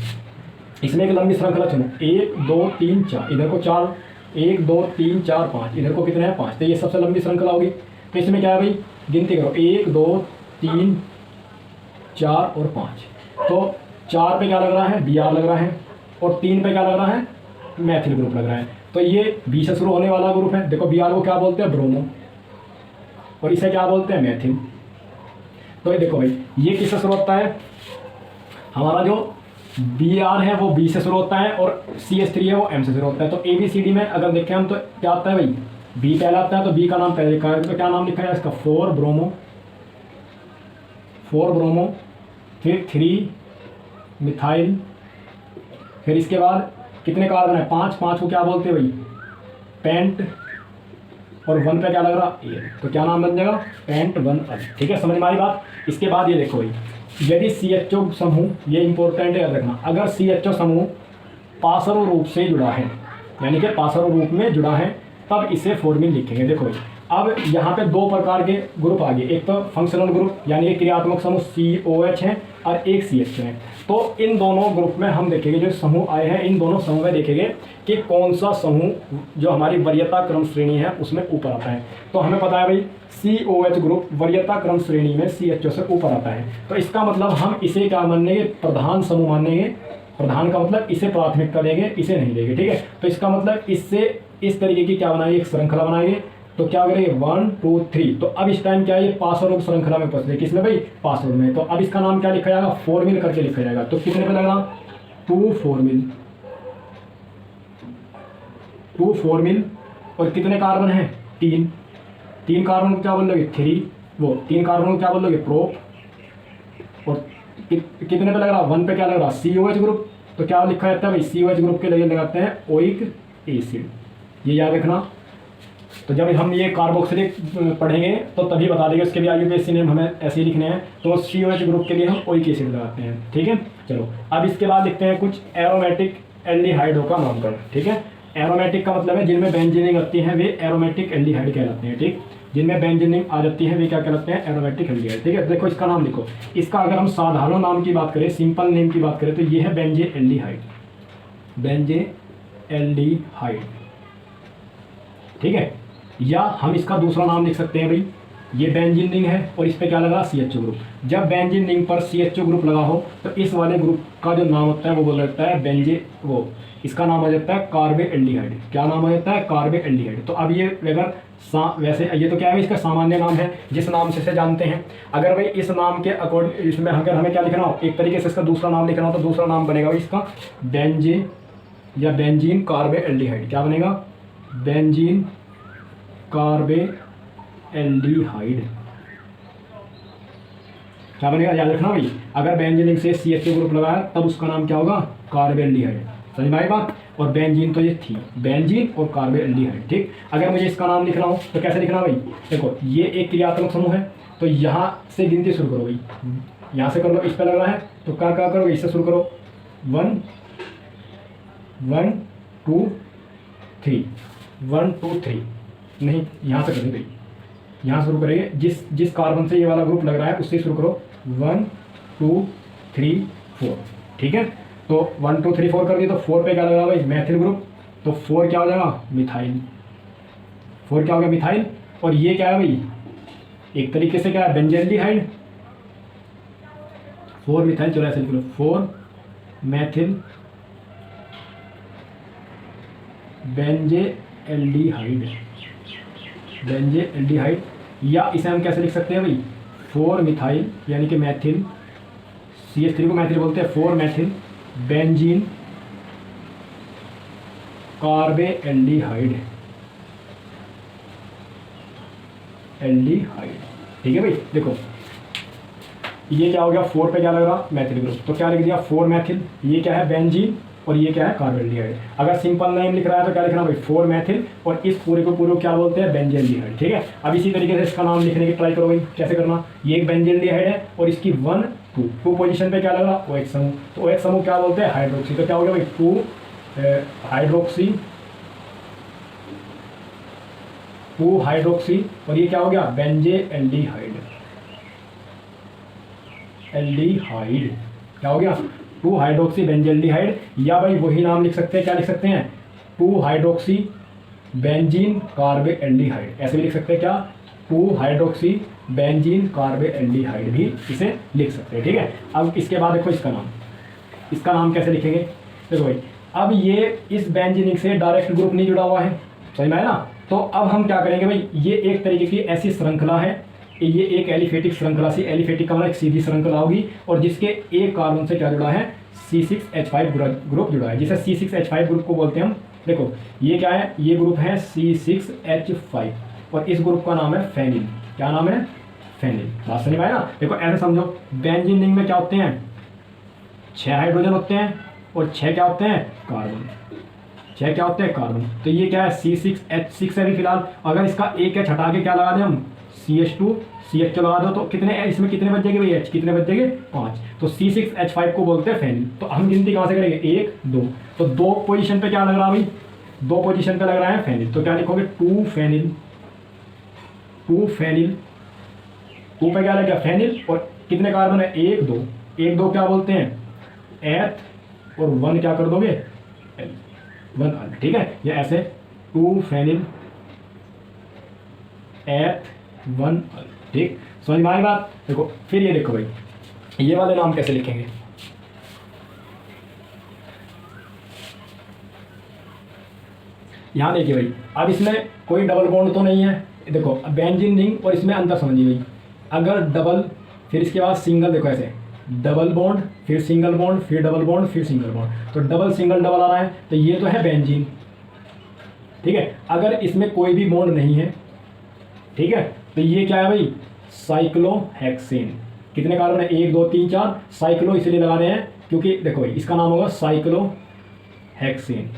इसमें एक लंबी श्रृंखला चुनो, 1 2 3 4, इधर को 4, 1 2 3 4 5, इधर को कितने हैं, 5। तो ये सबसे लंबी श्रृंखला होगी। तो इसमें क्या है भाई, गिनती करो, 1 2 3 4 और 5। तो 4 पे क्या लग रहा है, Br लग रहा है। और 3 पे क्या लग रहा है, मैथिल ग्रुप लग रहा है। तो ये बी से शुरू होने वाला ग्रुप है। देखो Br को क्या बोलते हैं, ब्रोमो। और इसे क्या बोलते हैं, मैथिल। तो ये देखो भाई, ये किससे शुरू होता है, हमारा जो Br है वो B से शुरू होता है और CH3 है वो M से शुरू होता है। तो ABCD में अगर देखें हम तो क्या आता है भाई, B पहला आता है। तो B का नाम पहले लिखा है, तो क्या नाम लिखा है इसका, 4 ब्रोमो, फिर 3 मिथाइल। फिर इसके बाद कितने कार्बन है, 5 को क्या बोलते हैं भाई, पेंट। और 1 पे क्या लग रहा ए, तो क्या नाम बन जाएगा पेंट 1 अल। ठीक है, समझ में आई बात। इसके बाद ये देखो भाई, यदि CHO समूह, ये इंपॉर्टेंट है याद रखना, अगर CHO समूह पासरो रूप से जुड़ा है, यानी कि पासरो रूप में जुड़ा है, तब इसे फॉर्मिल लिखेंगे। देखो भाई, अब यहाँ पे दो प्रकार के ग्रुप आ गए, एक तो फंक्शनल ग्रुप यानी एक क्रियात्मक समूह COH है और एक CH है। तो इन दोनों ग्रुप में हम देखेंगे, जो समूह आए हैं इन दोनों समूह में देखेंगे कि कौन सा समूह जो हमारी वरीयता क्रम श्रेणी है उसमें ऊपर आता है। तो हमें पता है भाई COH ग्रुप वरीयता क्रम श्रेणी में CHO से ऊपर आता है। तो इसका मतलब हम इसे क्या मानेंगे, प्रधान समूह मानेंगे। प्रधान का मतलब इसे प्राथमिकता देंगे, इसे नहीं देंगे। ठीक है, तो इसका मतलब इससे इस तरीके की क्या बनाएंगे, एक श्रृंखला बनाएंगे। तो क्या करेंगे 1 2 3। तो अब इस टाइम क्या है, ये पासवर्ड श्रृंखला में फंस गए, किसमें भाई पासवर्ड में। तो अब इसका नाम क्या लिखा जाएगा, फॉर्मिल करके लिखा जाएगा। तो कितने पे लगा 2 फॉर्मिल, 2 फॉर्मिल। और कितने कार्बन है 3, 3 कार्बन को क्या बोल लोगे 3, वो 3 कार्बन को क्या बोल लोगे प्रोप। और कितने पे लग रहा 1 पे क्या लग रहा COH ग्रुप। तो क्या लिखा जाता है भाई COH ग्रुप के लिए लगाते हैं ओइक एसिड, ये याद रखना। तो जब हम ये कार्बोक्सिलिक पढ़ेंगे तो तभी बता देंगे, उसके लिए IUPAC नेम हमें ऐसे ही लिखने हैं। तो COH ग्रुप के लिए हम ओइक एसिड लगाते हैं। ठीक है, चलो अब इसके बाद लिखते हैं कुछ एरोमेटिक एल्डिहाइडों का नामकरण। ठीक है, एरोमेटिक का मतलब है जिनमें बेंजीनिंग आती है वे एरोमेटिक एल्डिहाइड कहलाते हैं। ठीक, जिनमें बेंजीनिंग आ जाती है वे क्या कहलाते हैं, एरोमेटिक एल्डिहाइड। ठीक है, देखो इसका नाम लिखो। इसका अगर हम साधारण नाम की बात करें, सिंपल नेम की बात करें, तो ये है बेंजे एल्डिहाइड, बेंजे एल्डिहाइड। ठीक है, या हम इसका दूसरा नाम लिख सकते हैं भाई, ये बेंजीन रिंग है और इस पे क्या लगा CHO ग्रुप। जब बेंजीन रिंग पर CHO ग्रुप लगा हो तो इस वाले ग्रुप का जो नाम होता है वो बोला जाता है बेंजे, वो इसका नाम आ जाता है कार्बे एल्डिहाइड। क्या नाम आ जाता है, कार्बे एल्डिहाइड। तो अब ये अगर वैसे ये तो क्या है, इसका सामान्य नाम है जिस नाम से जानते हैं। अगर भाई इस नाम के अकॉर्डिंग इसमें अगर हमें क्या लिखना हो, एक तरीके से इसका दूसरा नाम लिखना हो, तो दूसरा नाम बनेगा भाई इसका बेंजे या बेंजीन कार्बे एल्डिहाइड। क्या बनेगा, बेंजीन कार्बे एल्डिहाइड। क्या बनेगा, याद रखना भाई, अगर बेंजीन से CHO ग्रुप लगा है तब उसका नाम क्या होगा, कार्बे एल्डिहाइड। समझ में आई बात। और बेंजीन तो ये थी, बेंजीन और कार्बे एल्डिहाइड। ठीक, अगर मुझे इसका नाम लिखना हो तो कैसे लिखना भाई, देखो ये एक क्रियात्मक समूह है, तो यहाँ से गिनती शुरू करो भाई, यहाँ से कर लो, इस पर लग रहा है तो क्या क्या करोगे, इससे शुरू करो 1 1 2 3, 1 2 3 नहीं, यहाँ से करेंगे, यहाँ शुरू करेंगे, जिस कार्बन से ये वाला ग्रुप लग रहा है उससे शुरू करो 1 2 3 4। ठीक है, तो 1 2 3 4 कर दिए, तो 4 पे क्या लग रहा है भाई मैथिल ग्रुप। तो 4 क्या हो जाएगा, मिथाइल। 4 क्या हो गया, मिथाइल। और ये क्या है भाई, एक तरीके से क्या है, बेंजेल्डिहाइड। 4 मिथाइल, चलो ऐसे लिख लो 4 मैथिल बेंजे एल्डिहाइड, बेंजे एल्डिहाइड। या इसे हम कैसे लिख सकते हैं भाई 4 मिथाइल यानी कि मैथिल, CH3 को मैथिल बोलते हैं, 4 मैथिल बेंजीन कार्बे एल्डिहाइड, एल्डिहाइड। ठीक है भाई, देखो ये क्या हो गया, 4 पे क्या लग रहा मैथिल ग्रुप, तो क्या लिख दिया 4 मैथिल। ये क्या है बेंजीन और ये क्या है कार्बे एल्डिहाइड। अगर सिंपल नेम लिख रहा है तो क्या लिखना भाई 4 मैथिल और इस पूरे को पूरे क्या बोलते हैं, बेंजेल्डिहाइड। ठीक है, अब इसी तरीके से इसका नाम लिखने की ट्राई करो भाई, कैसे करना, ये एक बेंजेल्डिहाइड है और इसकी 1 2 पोजीशन पे क्या लग रहा OH समूह। तो OH समूह क्या बोलते हैं, हाइड्रोक्सी। तो क्या हो गया भाई 2 हाइड्रोक्सी, 2 हाइड्रोक्सी और ये क्या हो गया बेंजे एल्डिहाइड, एल्डिहाइड। क्या हो गया 2 हाइड्रोक्सी बेंजेल्डिहाइड। या भाई वही नाम लिख सकते हैं, क्या लिख सकते हैं 2 हाइड्रोक्सी बेंजीन कार्बे एल्डिहाइड, ऐसे भी लिख सकते हैं क्या 2 हाइड्रोक्सी बेंजीन कार्बे एल्डिहाइड भी इसे लिख सकते हैं। ठीक है, अब इसके बाद देखो इसका नाम कैसे लिखेंगे। देखो भाई, अब ये इस बेंजीनिक से डायरेक्ट ग्रुप नहीं जुड़ा हुआ है, सही में है ना। तो अब हम क्या करेंगे भाई, ये एक तरीके की ऐसी श्रृंखला है, ये एक एलिफेटिक श्रृंखला सी, एलिफेटिक का मतलब एक सीधी श्रृंखला होगी और जिसके एक कार्बन से क्या जुड़ा है C6H5 ग्रुप जुड़ा है, जिसे C6H5 ग्रुप को बोलते हैं हम। देखो ये क्या है, ये ग्रुप है C6H5 और इस ग्रुप का नाम है फेनिल। क्या नाम है, फेनिल। बात समझ में आया ना। देखो ऐसे समझो, बेंजीन रिंग में क्या होते हैं 6 हाइड्रोजन होते हैं और 6 क्या होते हैं कार्बन, 6 क्या होते हैं कार्बन। तो ये क्या है C6H6 है अभी फिलहाल। अगर इसका एक H हटा के क्या लगा दें हम CH2 CH2 लगा दो तो कितने इसमें कितने बच जाएंगे भाई H कितने बच जाएंगे 5। तो C6H5 को बोलते हैं फेनिल। तो हम गिनती कहाँ से करेंगे 1 2। तो 2 पोजीशन पे क्या लग रहा है भाई 2 पोजीशन पे लग रहा है फेनिल। तो क्या लिखोगे 2 फेनिल 2 फेनिल 2 पे क्या लग गया फेनिल और कितने कार्बन है 1 2 1 2 क्या बोलते हैं एथ और 1 क्या कर दोगे 1 अल्ट। ठीक है ये ऐसे 2 फेनिल एथ 1 अल्ट। ठीक समझ में आई बात। देखो फिर ये देखो भाई ये वाले नाम कैसे लिखेंगे। यहां देखिए भाई अब इसमें कोई डबल बॉन्ड तो नहीं है। देखो बेंजीन रिंग और इसमें अंतर समझिए भाई। अगर डबल फिर इसके बाद सिंगल देखो ऐसे डबल बॉन्ड फिर सिंगल बॉन्ड फिर डबल बॉन्ड फिर सिंगल बॉन्ड तो डबल सिंगल डबल आ रहा है तो ये तो है बेंजीन। ठीक है अगर इसमें कोई भी बॉन्ड नहीं है ठीक है तो ये क्या है भाई साइक्लोहेक्सेन। कितने कार्बन है 1 2 3 4। साइक्लो इसलिए लगा रहे हैं क्योंकि देखो भाई इसका नाम होगा साइक्लोहेक्सेन।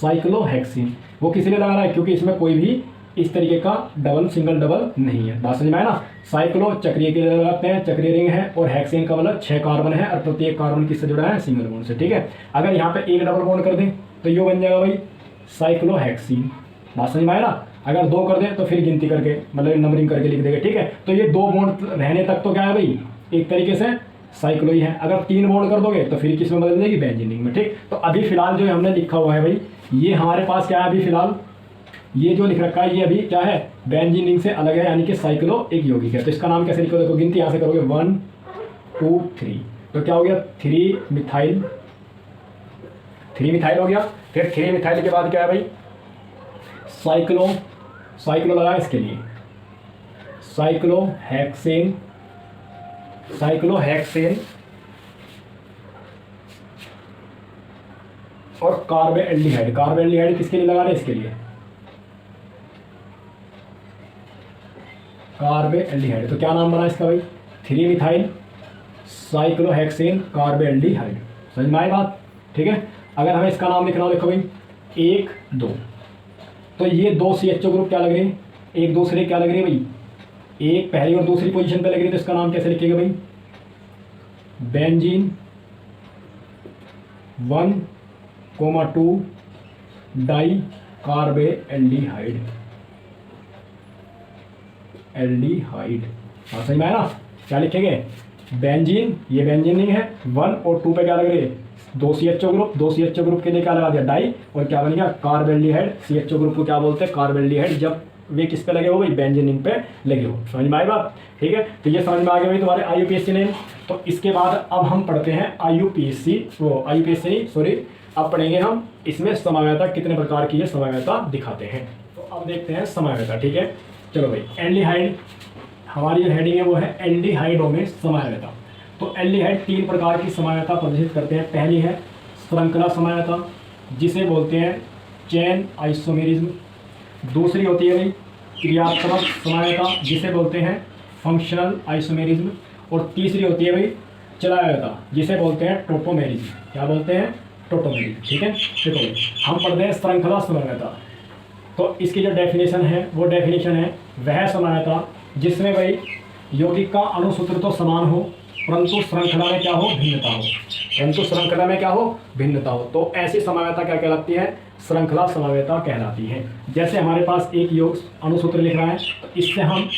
साइक्लोहेक्सेन वो किस लिए लगा रहा है क्योंकि इसमें कोई भी इस तरीके का डबल सिंगल डबल नहीं है। बात समझ में आया ना। साइक्लो चक्रीय के लिए लगाते हैं चक्रीय रिंग है और हेक्सेन का मतलब 6 कार्बन है और प्रत्येक कार्बन किससे जुड़ा है सिंगल बॉन्ड से। ठीक है अगर यहाँ पे एक डबल बॉन्ड कर दें तो ये बन जाएगा भाई साइक्लोहेक्सीन। बात समझ में आया ना। अगर 2 कर दें तो फिर गिनती करके मतलब नंबरिंग करके लिख देंगे। ठीक है तो ये 2 बॉन्ड रहने तक तो क्या है भाई एक तरीके से साइक्लो ही है। अगर 3 बॉन्ड कर दोगे तो फिर किस में बदल देगी बेंजीन रिंग में। ठीक तो अभी फिलहाल जो हमने लिखा हुआ है भाई ये हमारे पास क्या है अभी फिलहाल ये जो लिख रखा है ये अभी क्या है बेंजीन रिंग से अलग है यानी कि साइक्लो एक यौगिक है। तो इसका नाम कैसे लिखो देखो गिनती यहाँ से करोगे 1 2 3 तो क्या हो गया 3 मिथाइल हो गया। फिर 3 मिथाइल के बाद क्या है भाई साइक्लो लगा इसके लिए साइक्लोहेक्सेन और कार्बोएल्डिहाइड किसके लिए लगा रहे हैं इसके लिए कार्बोएल्डिहाइड। तो क्या नाम बना इसका भाई 3 मिथाइल साइक्लोहेक्सेन कार्बोएल्डिहाइड। समझ में आई बात। ठीक है अगर हमें इसका नाम लिखना हो देखो भाई 1 2 तो ये 2 CHO ग्रुप क्या लग रहे हैं एक दूसरे क्या लग रही है भाई एक पहली और दूसरी पोजीशन पे लग रही है। तो इसका नाम कैसे लिखेगा भाई बेंजीन 1,2 डाई कार्बोएल्डिहाइड हाँ समझ में आया ना। क्या लिखेंगे बेंजीन ये बेंजीन नहीं है 1 और 2 पे क्या लग रही है 2 CHO ग्रुप के लिए क्या लगा दिया डाई और क्या बन गया कार्बोएल्डिहाइड। CHO ग्रुप को क्या बोलते हैं कार्बोएल्डिहाइड जब वे किस पे लगे हो भाई बेंजीन रिंग पे लगे हो। समझ में आई बात। ठीक है तो ये समझ में आ गया भाई तुम्हारे IUPAC नेम। तो इसके बाद अब हम पढ़ते हैं अब पढ़ेंगे हम इसमें समावयता कितने प्रकार की है समावयता दिखाते हैं। तो अब देखते हैं समावयता। ठीक है चलो भाई एल्डिहाइड हमारी जो हेडिंग है वो है एल्डिहाइडों में समावयता। तो एल्डिहाइड 3 प्रकार की समावयता प्रदर्शित करते हैं। पहली है श्रृंखला समावयता जिसे बोलते हैं चेन आइसोमेरिज्म। दूसरी होती है भाई क्रियात्मक समावयता जिसे बोलते हैं फंक्शनल आइसोमेरिज्म। और तीसरी होती है भाई चलायता जिसे बोलते हैं टोटोमेरिज्म। क्या बोलते हैं टोटोमेरिज्म। ठीक है देखो भाई हम पढ़ते हैं श्रृंखला समावयता। तो इसकी जो डेफिनेशन है वो डेफिनेशन है वह समावयता जिसमें भाई यौगिक का अणुसूत्र तो समान हो परंतु श्रृंखला में क्या हो भिन्नता हो तो ऐसी समावयता क्या कहलाती है श्रृंखला समावयता कहलाती है। जैसे हमारे पास एक यौगिक अणुसूत्र लिख रहा है तो इससे हम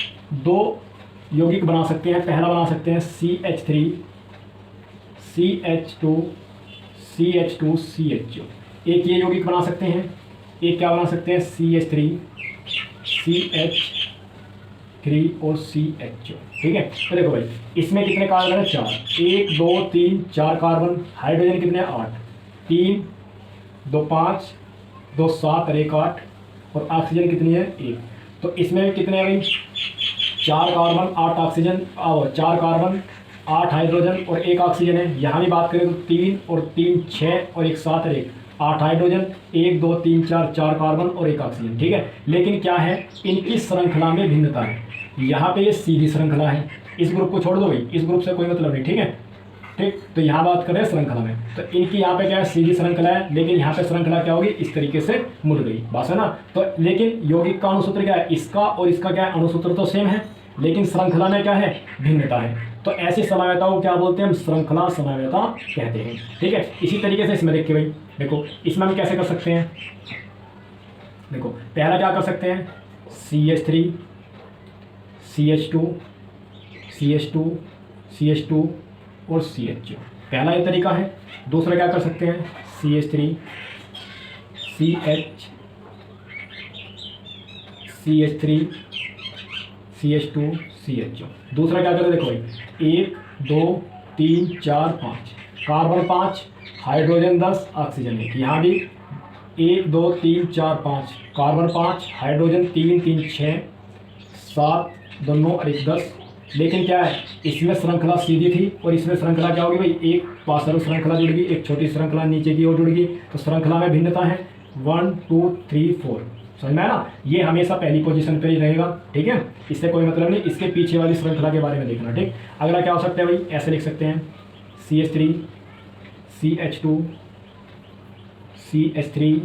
2 यौगिक बना सकते हैं। पहला बना सकते हैं CH3 CH2 CH2CHO एक ये यौगिक बना सकते हैं। एक क्या बना सकते हैं CH3 CH3 और CHO। ठीक है तो देखो भाई इसमें कितने कार्बन है 4 1 2 3 4 कार्बन। हाइड्रोजन कितने 8 3 2 5 2 7 और 1 8 और ऑक्सीजन कितनी है 1। तो इसमें कितने हैं भाई 4 कार्बन 8 ऑक्सीजन 4 कार्बन 8 हाइड्रोजन और 1 ऑक्सीजन है। यहाँ भी बात करें तो 3 और 3 6 और 1 7 और 1 8 हाइड्रोजन 1 2 3 4 कार्बन और 1 ऑक्सीजन। ठीक है लेकिन क्या है इनकी श्रृंखला में भिन्नता है। यहाँ पे ये सीधी श्रृंखला है। इस ग्रुप को छोड़ दो भाई इस ग्रुप से कोई मतलब नहीं। ठीक है ठीक। तो यहाँ बात करें श्रृंखला में, तो इनकी यहाँ पे क्या है, सीधी श्रृंखला है, लेकिन यहाँ पे श्रृंखला क्या होगी, इस तरीके से मुड़ गई, बात है ना। तो लेकिन यौगिक का अणुसूत्र क्या है, इसका और इसका क्या है, अणुसूत्र तो सेम है, लेकिन श्रृंखला में क्या है, भिन्नता है। तो ऐसी समवायता को क्या बोलते हैं, हम श्रृंखला समवायता कहते हैं, ठीक है। इसी तरीके से इसमें देखिए भाई, देखो इसमें हम कैसे कर सकते हैं, देखो पहला क्या कर सकते हैं, CH3 CH2 CH2 CH2 और CH, पहला ये तरीका है। दूसरा क्या कर सकते हैं, CH3 CH CH3 CH2 CH। दूसरा क्या करें, देखो भाई 1 2 3 4 5, कार्बन 5, हाइड्रोजन 10, ऑक्सीजन 1। यहाँ भी 1 2 3 4 5, कार्बन 5, हाइड्रोजन 3 3 6 7, दोनों और 1 10। लेकिन क्या है, इसमें श्रृंखला सीधी थी और इसमें श्रृंखला क्या होगी भाई, एक पार्श्व श्रृंखला जुड़ गई, एक छोटी श्रृंखला नीचे की ओर जुड़ गई। तो श्रृंखला में भिन्नता है 1 2 3 4, समझ में आया ना। ये हमेशा पहली पोजीशन पे ही रहेगा, ठीक है, इससे कोई मतलब नहीं, इसके पीछे वाली श्रृंखला के बारे में देखना, ठीक। अगला क्या हो सकता है भाई, ऐसे लिख सकते हैं CH3 CH2 CH3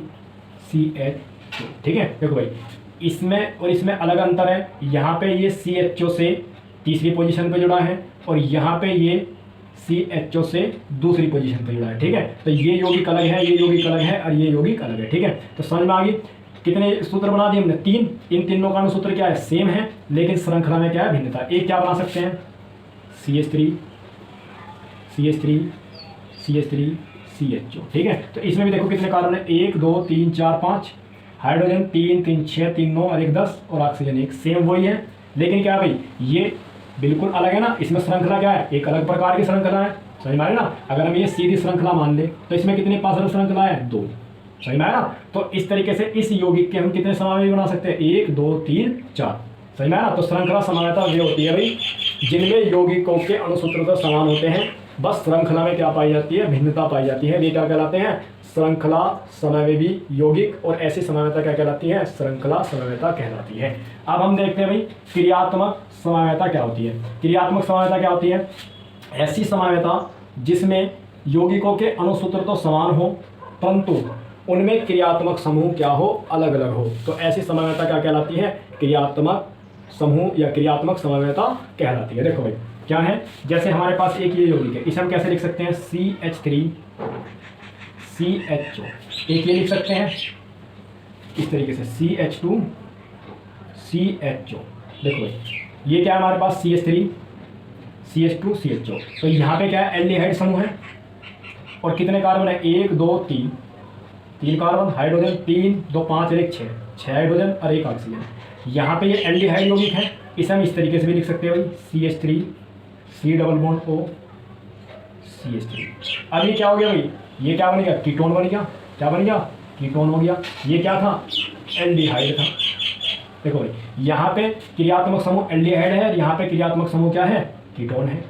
CH2, ठीक है। देखो भाई इसमें और इसमें अलग अंतर है, यहाँ पे ये CHO से तीसरी पोजीशन पे जुड़ा है और यहाँ पे ये CHO से दूसरी पोजीशन पे जुड़ा है, ठीक है। तो ये यौगिक अलग है, ये यौगिक अलग है और ये यौगिक अलग है, ठीक है। तो समझ में आ गई, कितने सूत्र बना दिए हमने, 3। इन तीनों का अणुसूत्र क्या है, सेम है, लेकिन श्रृंखला में क्या है, भिन्नता। एक क्या बना सकते हैं, CH3 CH3 CH3 CHO, ठीक है। तो इसमें भी देखो कितने कार्बन है, 1 2 3 4 5, हाइड्रोजन 3 3 6 3 9 और 1 10 और ऑक्सीजन 1, सेम वही है। लेकिन क्या भाई, ये बिल्कुल अलग है ना, इसमें श्रृंखला क्या है, एक अलग प्रकार की श्रृंखला है, समझ में आया ना। अगर हम ये सीधी श्रृंखला मान ले तो इसमें कितनी पार्श्व श्रृंखला है, 2, समझ में आया ना। तो इस तरीके से इस यौगिक के हम कितने समवाय बना सकते हैं, 1 2 3 4, समझ में आया ना। तो श्रृंखला समवायता वे होती है भाई जिनमें यौगिकों के अणुसूत्र तो समान होते हैं, बस श्रृंखला में क्या पाई जाती है, भिन्नता पाई जाती है। ये क्या कहलाते हैं, श्रृंखला समवयवी यौगिक, और ऐसी समवायता क्या कहलाती है, श्रृंखला समवायता कहलाती है। अब हम देखते हैं भाई क्रियात्मक समवायता क्या होती है। क्रियात्मक समवायता क्या होती है, ऐसी समवायता जिसमें यौगिकों के अणुसूत्र तो समान हो परंतु उनमें क्रियात्मक समूह क्या हो, अलग अलग हो। तो ऐसी समवायता क्या कहलाती है, क्रियात्मक समूह या क्रियात्मक समवायता कहलाती है। देखो भाई क्या है, जैसे हमारे पास एक ये यौगिक है, इसे हम कैसे लिख सकते हैं, CH3 CHO, एक ये लिख सकते हैं इस तरीके से CH2 CHO। देखो भाई ये क्या है हमारे पास, CH3 CH2 CHO। तो यहाँ पे क्या है, एल्डिहाइड समूह है और कितने कार्बन है, 1 2 3, 3 कार्बन, हाइड्रोजन 3 2 5 और 1 6 हाइड्रोजन और 1 ऑक्सीजन। यहाँ पे ये एल्डिहाइड यौगिक है, इसे हम इस तरीके से भी लिख सकते हैं भाई, CH3 C double bond O CH3। अब ये क्या हो गया भाई, ये क्या बन गया, कीटोन बन गया, क्या बन गया, कीटोन हो गया। ये क्या था, एल्डिहाइड था। देखो भाई यहाँ पे क्रियात्मक समूह एल्डिहाइड है और यहाँ पे क्रियात्मक समूह क्या है, कीटोन है,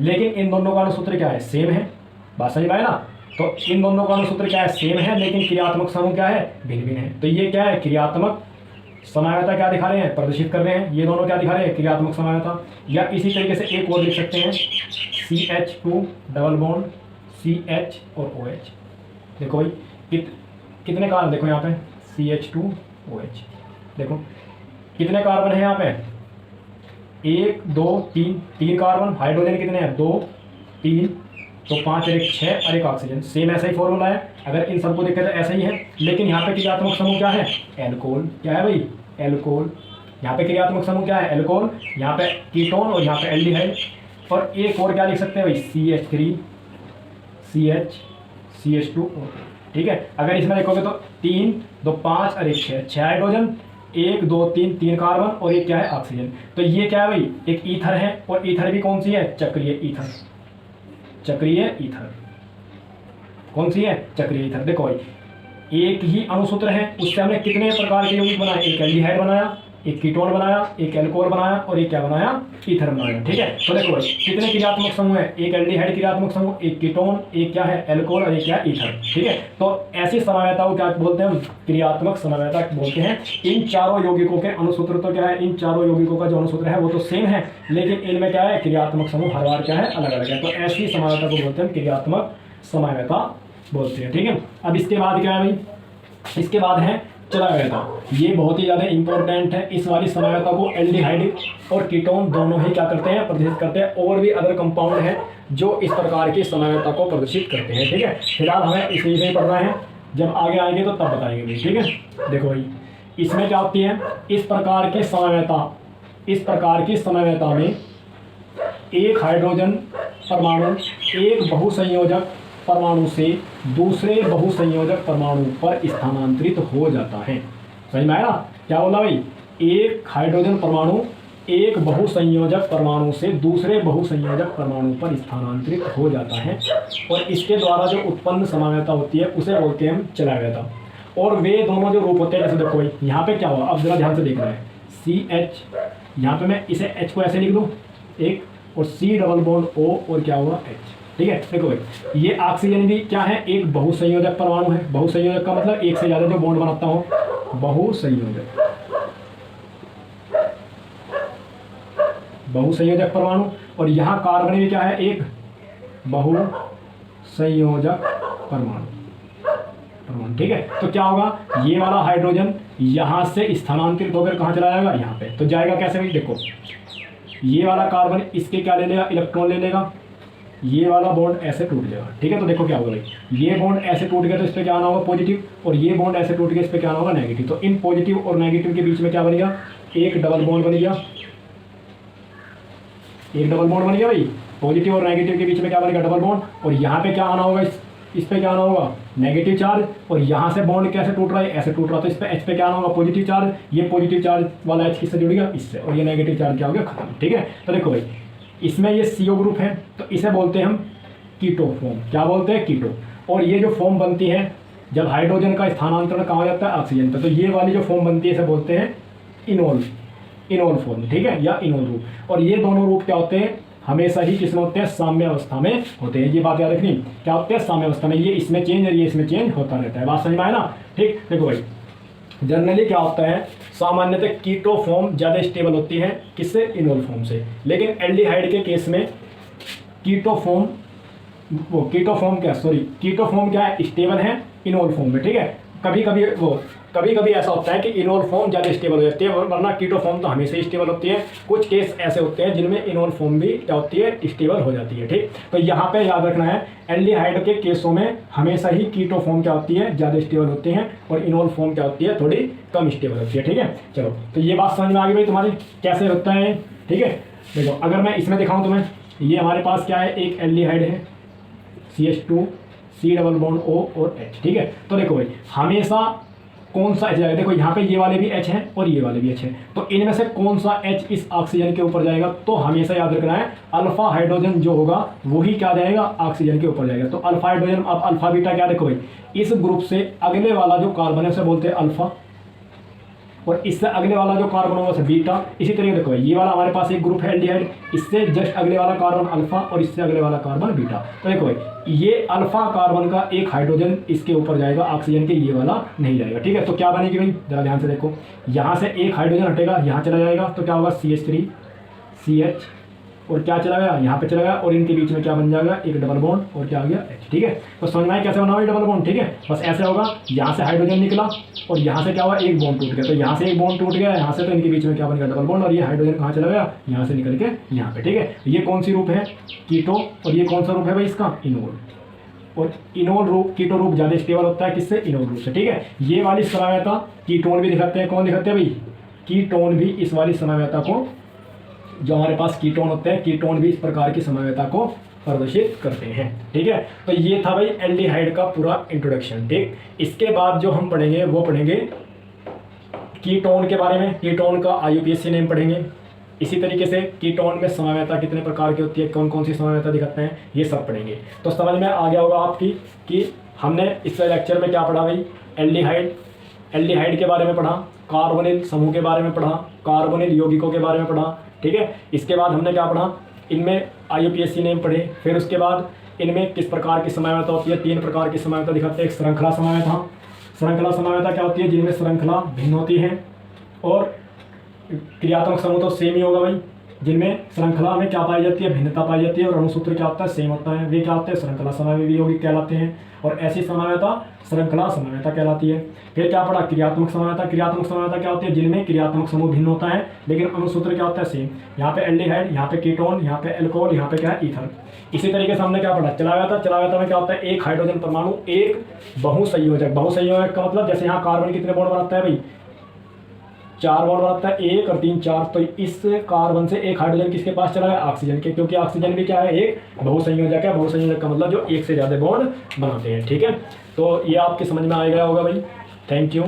लेकिन इन दोनों का अणुसूत्र क्या है, सेम है, बात समझ में आए ना। तो इन दोनों का अणुसूत्र क्या है, सेम है, लेकिन क्रियात्मक समूह क्या है, भिन्न भिन्न है। तो ये क्या है, क्रियात्मक समवायता क्या दिखा रहे हैं, प्रदर्शित कर रहे हैं। ये दोनों क्या दिखा रहे हैं, क्रियात्मक समवायता। या इसी तरीके से एक और लिख सकते हैं, CH2 डबल बॉन्ड CH और OH। देखो भाई कितने कार्बन, देखो यहाँ पे CH2 OH, देखो कितने कार्बन है यहाँ पे, 1 2 3, 3 कार्बन, हाइड्रोजन कितने हैं, 2 3 तो 5 और 1 6 और 1 ऑक्सीजन। सेम ऐसा ही फॉर्मूला है, अगर इन सबको देखें तो ऐसा ही है, लेकिन यहाँ पे क्रियात्मक समूह क्या है, एल्कोहल। क्या है भाई, एल्कोहल। यहाँ पे क्रियात्मक समूह क्या है, एल्कोहल, यहाँ पे कीटोन और यहाँ पे एल्डिहाइड। और एक और क्या लिख सकते हैं भाई, CH3 CH CH2, ठीक है। अगर इसमें देखोगे तो 3 2 5 और 1 6 हाइड्रोजन, 1 2 3 3 कार्बन और एक क्या है, ऑक्सीजन। तो ये क्या है भाई, एक ईथर है, और ईथर भी कौन सी है, चक्रीय ईथर। चक्रीय ईथर कौन सी है, चक्रीय ईथर। देखो भाई एक ही अणुसूत्र है, उससे हमने कितने प्रकार के यौगिक बनाए, एक एल्डिहाइड बनाया, एक कीटोन बनाया, एक एल्कोहल बनाया और एक क्या बनाया, ईथर बनाया। ठीक है, तो देखो भाई कितने क्रियात्मक समूह है, एक एल्डिहाइड क्रियात्मक समूह, एक कीटोन, एक क्या है एल्कोहल और एक क्या है ईथर। ठीक है, तो ऐसी समवायता को क्या बोलते हैं, क्रियात्मक समवायता बोलते हैं। इन चारों यौगिकों के अणुसूत्र तो क्या है, इन चारों यौगिकों का जो अणुसूत्र है वो तो सेम है, लेकिन इनमें क्या है, क्रियात्मक समूह हर बार क्या है, अलग अलग है। तो ऐसी समवायता को बोलते हैं क्रियात्मक समवायता बोलते हैं। ठीक है, अब इसके बाद क्या है भाई, इसके बाद है चलायता। ये बहुत ही ज़्यादा इंपॉर्टेंट है। इस वाली समवायता को एल्डिहाइड और कीटोन दोनों ही क्या करते हैं, प्रदर्शित करते हैं। और भी अदर कंपाउंड है जो इस प्रकार की समवायता को प्रदर्शित करते हैं। ठीक है, फिलहाल हमें इसी में पढ़ना है, जब आगे आएंगे तो तब बताएंगे भाई। ठीक है, देखो भाई इसमें क्या होती है, इस प्रकार की समवायता, इस प्रकार की समवायता में एक हाइड्रोजन परमाणु एक बहुसंयोजक परमाणु से दूसरे बहुसंयोजक परमाणु पर स्थानांतरित हो जाता है। समझ में आया ना, क्या बोला भाई, एक हाइड्रोजन परमाणु एक बहुसंयोजक परमाणु से दूसरे बहुसंयोजक परमाणु पर स्थानांतरित हो जाता है, और इसके द्वारा जो उत्पन्न समवायता होती है उसे बोलते हैं हम चलायता। और वे दोनों जो रूप होते हैं, जैसे देखो भाई यहाँ पे क्या हुआ, अब जरा ध्यान से देखना है, CH, यहाँ पे मैं इसे H को ऐसे लिख दूँ एक, और C डबल बॉन्ड O और क्या हुआ H। ठीक है, देखो भाई ये ऑक्सीजन भी क्या है, एक बहुसंयोजक परमाणु है। बहुसंयोजक का मतलब एक से ज्यादा जो बॉन्ड बनाता हो, बहुसंयोजक, बहुसंयोजक परमाणु। और यहाँ कार्बन भी क्या है, एक बहुसंयोजक परमाणु। ठीक है, तो क्या होगा, ये वाला हाइड्रोजन यहाँ से स्थानांतरित होकर कहाँ चला जाएगा, यहाँ पे। तो जाएगा कैसे भाई, देखो ये वाला कार्बन इसके क्या ले लेगा, इलेक्ट्रॉन ले लेगा, ये वाला बॉन्ड ऐसे टूट जाएगा। ठीक है, तो देखो क्या होगा भाई, ये बॉन्ड ऐसे टूट गया तो इस पर क्या आना होगा, पॉजिटिव, और ये बॉन्ड ऐसे टूट गया इस पर क्या आना होगा, नेगेटिव। तो इन पॉजिटिव और नेगेटिव के बीच में क्या बन गया, एक डबल बॉन्ड बन गया, एक डबल बॉन्ड बन गया भाई। पॉजिटिव और नेगेटिव के बीच में क्या बनेगा, डबल बॉन्ड, और यहाँ पे क्या आना होगा, इस पे क्या आना होगा, नेगेटिव चार्ज। और यहाँ से बॉन्ड कैसे टूट रहा है, ऐसे टूट रहा है, तो इस पे H पे क्या आना होगा, पॉजिटिव चार्ज। ये पॉजिटिव चार्ज वाला H किससे जुड़ गया, इससे, और ये नेगेटिव चार्ज क्या हो गया, खत्म। ठीक है, तो देखो भाई इसमें ये CO ग्रुप है, तो इसे बोलते हैं हम कीटो फॉर्म। क्या बोलते हैं, कीटो। और ये जो फॉर्म बनती है जब हाइड्रोजन का स्थानांतरण कहाँ हो जाता है, ऑक्सीजन पे, तो ये वाली जो फॉर्म बनती है इसे बोलते हैं इनोल, इनोल फॉर्म। ठीक है, या इनोल रूप। और ये दोनों रूप क्या होते हैं, हमेशा ही किसमें होते हैं, साम्य अवस्था में होते हैं। ये बात याद रखनी, क्या होते हैं, साम्य अवस्था में। ये इसमें चेंज और ये इसमें चेंज होता रहता है। बात समझ में आए ना। ठीक, देखो भाई जनरली क्या होता है, सामान्यतः कीटो फॉर्म ज़्यादा स्टेबल होती है किससे, इनोल फॉर्म से। लेकिन एल्डिहाइड के केस में कीटो फॉर्म, वो कीटो फॉर्म क्या, सॉरी कीटो फॉर्म क्या है, स्टेबल है इनोल फॉर्म में। ठीक है, कभी कभी ऐसा होता है कि इनोल फॉर्म ज़्यादा स्टेबल हो जाती है, वरना कीटो फॉर्म तो हमेशा ही स्टेबल होती है। कुछ केस ऐसे होते हैं जिनमें इनोल फॉर्म भी क्या होती है, स्टेबल हो जाती है। ठीक, तो यहाँ पे याद रखना है, एल्डिहाइड के केसों में हमेशा ही कीटो फॉर्म क्या होती है, ज़्यादा स्टेबल होती है, और इनोल फॉर्म क्या होती है, थोड़ी कम स्टेबल होती है। ठीक है, चलो तो ये बात समझ में आ गई भाई तुम्हारी, कैसे होता है। ठीक है, देखो अगर मैं इसमें दिखाऊँ तुम्हें, ये हमारे पास क्या है, एक एल्डिहाइड है CH2 C double bond O और H। ठीक है, तो देखो भाई हमेशा कौन सा H जाएगा, देखो यहाँ पे ये वाले भी H हैं और ये वाले भी H हैं, तो इनमें से कौन सा H इस ऑक्सीजन के ऊपर जाएगा, तो हमेशा याद रखना है अल्फा हाइड्रोजन जो होगा वही क्या जाएगा, ऑक्सीजन के ऊपर जाएगा। तो अल्फा हाइड्रोजन, अब अल्फा बीटा क्या, देखो भाई इस ग्रुप से अगले वाला जो कार्बन है उसे बोलते हैं अल्फा, और इससे अगले वाला जो कार्बन होगा उसे बीटा। इसी तरीके देखो ये वाला हमारे पास एक ग्रुप है एल्डिहाइड, इससे जस्ट अगले वाला कार्बन अल्फा और इससे अगले वाला कार्बन बीटा। तो देखो भाई ये अल्फा कार्बन का एक हाइड्रोजन इसके ऊपर जाएगा, ऑक्सीजन के ये वाला नहीं जाएगा। ठीक है, तो क्या बनेगी भाई, जरा ध्यान से देखो, यहाँ से एक हाइड्रोजन हटेगा, यहाँ चला जाएगा, तो क्या होगा CH3 CH, और क्या चला गया, यहाँ पे चला गया, और इनके बीच में क्या बन जाएगा, एक डबल बॉन्ड, और क्या आ गया H। ठीक है, तो समझ में आया कैसे बना हुआ डबल बॉन्ड। ठीक है, बस ऐसे होगा, यहाँ से हाइड्रोजन निकला और यहाँ से क्या हुआ, एक बॉन्ड टूट गया, तो यहाँ से एक बॉन्ड टूट गया, यहाँ से, तो इनके बीच में क्या बन गया, डबल बॉन्ड, और ये हाइड्रोजन कहाँ चला गया, यहाँ से निकल के यहाँ पे। ठीक है, ये कौन सी रूप है, कीटो, और ये कौन सा रूप है भाई इसका, इनोल। और इनोल रूप, कीटो रूप ज़्यादा स्टेबल होता है किससे, इनोल रूप से। ठीक है, ये वाली समवायता कीटोन भी दिखाते हैं, कौन दिखाते हैं भाई, कीटोन भी इस वाली समवायता को, जो हमारे पास कीटोन होते हैं, कीटोन भी इस प्रकार की समवायता को प्रदर्शित करते हैं। ठीक है, तो ये था भाई एल्डिहाइड का पूरा इंट्रोडक्शन। ठीक, इसके बाद जो हम पढ़ेंगे वो पढ़ेंगे कीटोन के बारे में, कीटोन का IUPAC नेम पढ़ेंगे। इसी तरीके से कीटोन में समवायता कितने प्रकार की होती है, कौन कौन सी समवायता दिखाते हैं, ये सब पढ़ेंगे। तो समझ में आ गया होगा आपकी कि हमने इस लेक्चर में क्या पढ़ा भाई, एल्डिहाइड के बारे में पढ़ा, कार्बोनिल समूह के बारे में पढ़ा, कार्बोनिल यौगिकों के बारे में पढ़ा। ठीक है, इसके बाद हमने क्या पढ़ा, इनमें IUPAC नेम पढ़े। फिर उसके बाद इनमें किस प्रकार की समयवता होती है, 3 प्रकार की समयवता दिखाते हैं। एक श्रृंखला समयवता, श्रृंखला समयवता क्या होती है, जिनमें श्रृंखला भिन्न होती है, और क्रियात्मक समूह तो सेम ही होगा भाई, जिनमें श्रृंखला में क्या पाई जाती है, भिन्नता पाई जाती है, और अणुसूत्र क्या होता है, सेम होता है। वे क्या होते हैं, श्रृंखला समयवी यौगिक कहलाते हैं, और ऐसी समयवता श्रृंखला समयवता कहलाती है। फिर क्या पढ़ा, क्रियात्मक समयवता। क्रियात्मक समयवता क्या होती है, जिनमें क्रियात्मक समूह भिन्न होता है लेकिन अणुसूत्र क्या होता है, सेम। यहाँ पे एल्डिहाइड, यहाँ पे कीटोन, यहाँ पे एल्कोहल, यहाँ पे क्या है, ईथर। इसी तरीके से हमने क्या पढ़ा, चलाव्यता। चलाव्यता में क्या होता है, एक हाइड्रोजन परमाणु एक बहुसंयोजक। बहुसंयोजक का मतलब जैसे यहाँ कार्बन कितने बॉन्ड बनाता है भाई, 4 बॉन्ड बनाता है, 1 और 3 4। तो इस कार्बन से एक हाइड्रोजन किसके पास चला गया, ऑक्सीजन के, क्योंकि ऑक्सीजन भी क्या है, एक बहुसंयोजक है। बहुसंयोजक का मतलब जो एक से ज़्यादा बॉन्ड बनाते हैं। ठीक है, तो ये आपके समझ में आ गया होगा भाई। Thank you.